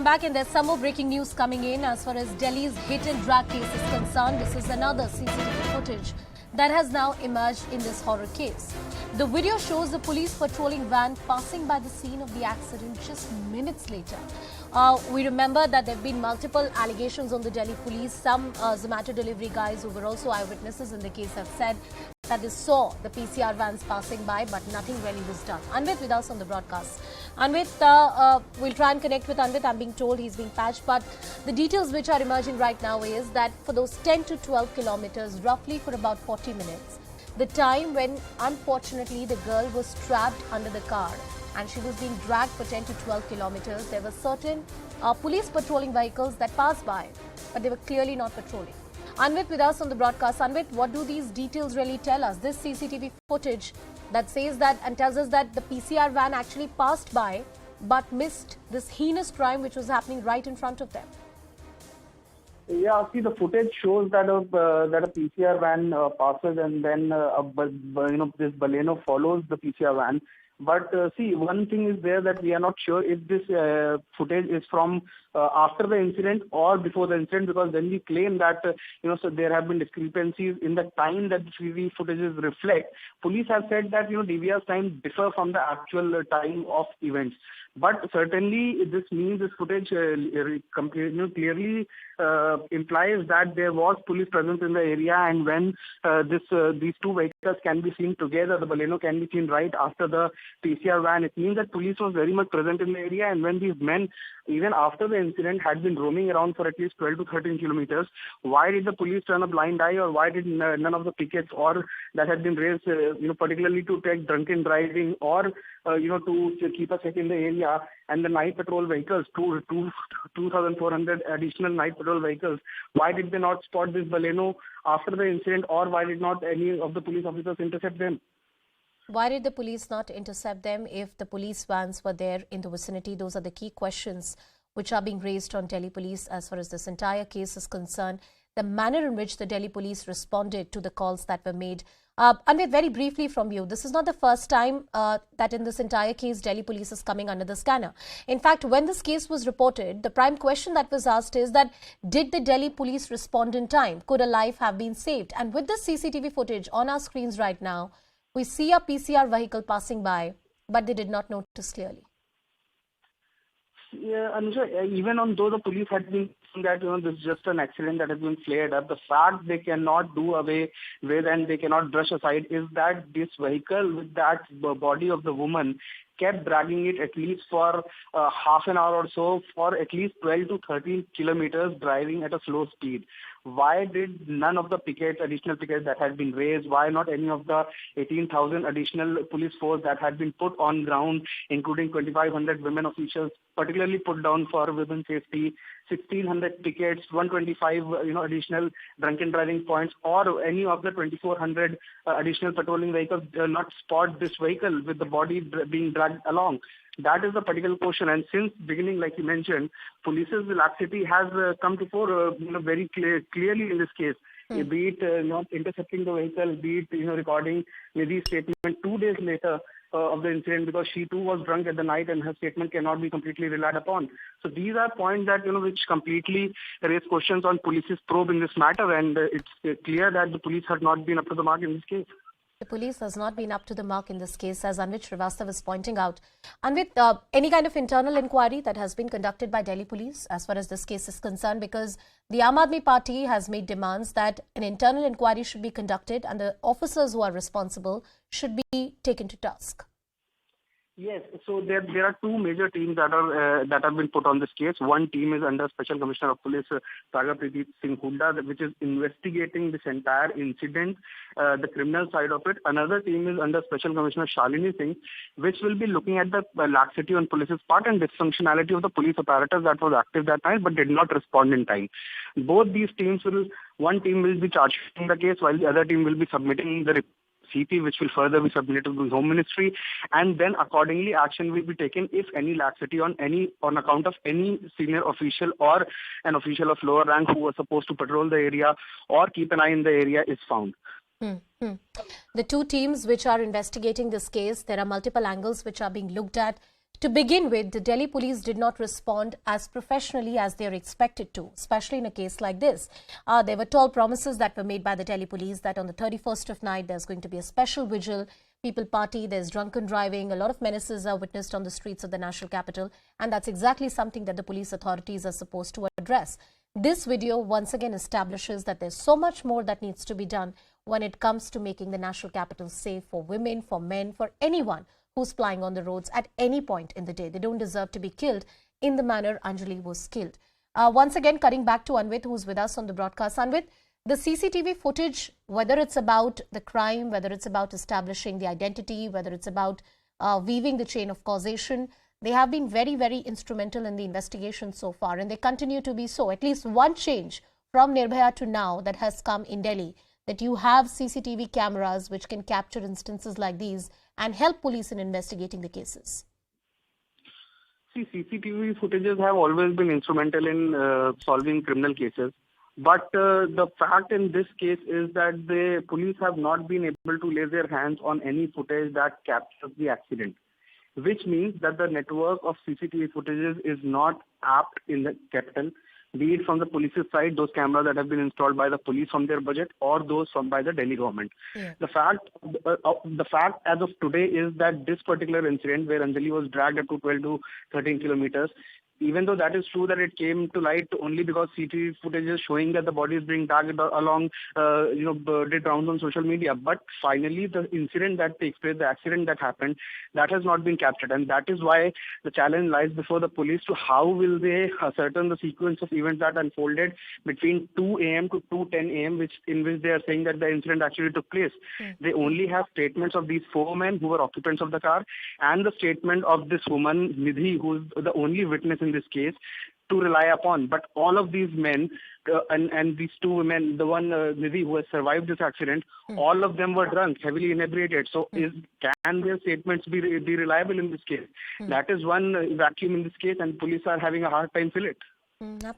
back, and there's some more breaking news coming in as far as Delhi's hit and drag case is concerned. This is another CCTV footage that has now emerged in this horror case. The video shows the police patrolling van passing by the scene of the accident just minutes later. We remember that there have been multiple allegations on the Delhi police. Some Zomato delivery guys who were also eyewitnesses in the case have said that they saw the PCR vans passing by, but nothing really was done. Anvit with us on the broadcast. Anvit, we'll try and connect with Anvit. I'm being told he's being patched, but the details which are emerging right now is that for those 10 to 12 kilometers, roughly for about 40 minutes, the time when unfortunately the girl was trapped under the car and she was being dragged for 10 to 12 kilometers, there were certain police patrolling vehicles that passed by, but they were clearly not patrolling. Anvit with us on the broadcast. Anvit, what do these details really tell us? This CCTV footage that says that and tells us that the PCR van actually passed by but missed this heinous crime which was happening right in front of them. Yeah, see, the footage shows that a PCR van passes, and then this Baleno follows the PCR van. But see, one thing is there that we are not sure if this footage is from after the incident or before the incident, because when we claim that so there have been discrepancies in the time that the CCTV footages reflect, police have said that DVR's time differ from the actual time of events. But certainly, this means this footage clearly implies that there was police presence in the area, and when these two vehicles can be seen together, the Baleno can be seen right after the PCR van, it means that police was very much present in the area. And when these men, even after the incident, had been roaming around for at least 12 to 13 kilometers, why did the police turn a blind eye, or why did none of the pickets or that had been raised, particularly to take drunken driving or to keep us safe in the area, and the night patrol vehicles, 2,400 additional night patrol vehicles, why did they not spot this Baleno after the incident, or why did not any of the police officers intercept them? Why did the police not intercept them if the police vans were there in the vicinity? Those are the key questions which are being raised on Delhi police as far as this entire case is concerned. The manner in which the Delhi police responded to the calls that were made. Anvit, very briefly from you, this is not the first time that in this entire case Delhi police is coming under the scanner. In fact, when this case was reported, the prime question that was asked is that did the Delhi police respond in time? Could a life have been saved? And with the CCTV footage on our screens right now, we see a PCR vehicle passing by, but they did not notice clearly. Yeah, Anusha, even on though the police had been saying that this is just an accident that has been flared up, the fact they cannot do away with and they cannot brush aside is that this vehicle with that body of the woman kept dragging it at least for half an hour or so for at least 12 to 13 kilometers driving at a slow speed. Why did none of the additional pickets that had been raised, why not any of the 18,000 additional police force that had been put on ground, including 2,500 women officials, particularly put down for women's safety, 1,600 pickets, 125 additional drunken driving points, or any of the 2,400 additional patrolling vehicles not spot this vehicle with the body being dragged along? That is the particular question. And since beginning, like you mentioned, police's laxity has come to fore very clearly in this case. Be it not intercepting the vehicle, be it recording Nidhi's statement 2 days later of the incident, because she too was drunk at the night and her statement cannot be completely relied upon. So these are points that which completely raise questions on police's probe in this matter, and it's clear that the police have not been up to the mark in this case. The police has not been up to the mark in this case, as Anvit Srivastava is pointing out. Anvit, any kind of internal inquiry that has been conducted by Delhi police as far as this case is concerned? Because the Aam Aadmi Party has made demands that an internal inquiry should be conducted and the officers who are responsible should be taken to task. Yes, so there are two major teams that have been put on this case. One team is under Special Commissioner of Police Sagar Preet Singh Hooda, which is investigating this entire incident, the criminal side of it. Another team is under Special Commissioner Shalini Singh, which will be looking at the laxity on police's part and dysfunctionality of the police apparatus that was active that night but did not respond in time. Both these teams one team will be charging the case while the other team will be submitting the CP, which will further be submitted to the Home Ministry, and then accordingly action will be taken if any laxity on account of any senior official or an official of lower rank who was supposed to patrol the area or keep an eye in the area is found. The two teams which are investigating this case, there are multiple angles which are being looked at To begin with, the Delhi police did not respond as professionally as they are expected to, especially in a case like this. There were tall promises that were made by the Delhi police that on the 31st of night there's going to be a special vigil, people party, there's drunken driving, a lot of menaces are witnessed on the streets of the national capital, and that's exactly something that the police authorities are supposed to address. This video once again establishes that there's so much more that needs to be done when it comes to making the national capital safe for women, for men, for anyone who's flying on the roads at any point in the day. They don't deserve to be killed in the manner Anjali was killed. Once again, cutting back to Anvit, who's with us on the broadcast. Anvit, the CCTV footage, whether it's about the crime, whether it's about establishing the identity, whether it's about weaving the chain of causation, they have been very, very instrumental in the investigation so far, and they continue to be so. At least one change from Nirbhaya to now that has come in Delhi, that you have CCTV cameras which can capture instances like these and help police in investigating the cases. See, CCTV footages have always been instrumental in solving criminal cases. But the fact in this case is that the police have not been able to lay their hands on any footage that captures the accident, which means that the network of CCTV footages is not apt in the capital, be it from the police's side, those cameras that have been installed by the police from their budget, or those from by the Delhi government. Yeah. The fact as of today is that this particular incident where Anjali was dragged up to 12 to 13 kilometers, even though that is true that it came to light only because CCTV footage is showing that the body is being dragged along, did rounds on social media. But finally, the incident that takes place, the accident that happened, that has not been captured. And that is why the challenge lies before the police to how will they ascertain the sequence of events that unfolded between 2 a.m. to 2:10 a.m., in which they are saying that the incident actually took place. They only have statements of these four men who were occupants of the car and the statement of this woman, Nidhi, who is the only witness in this case, to rely upon. But all of these men and these two women, the one Nidhi who has survived this accident, all of them were drunk, heavily inebriated. So can their statements be reliable in this case? That is one vacuum in this case, and police are having a hard time fill it. Absolutely.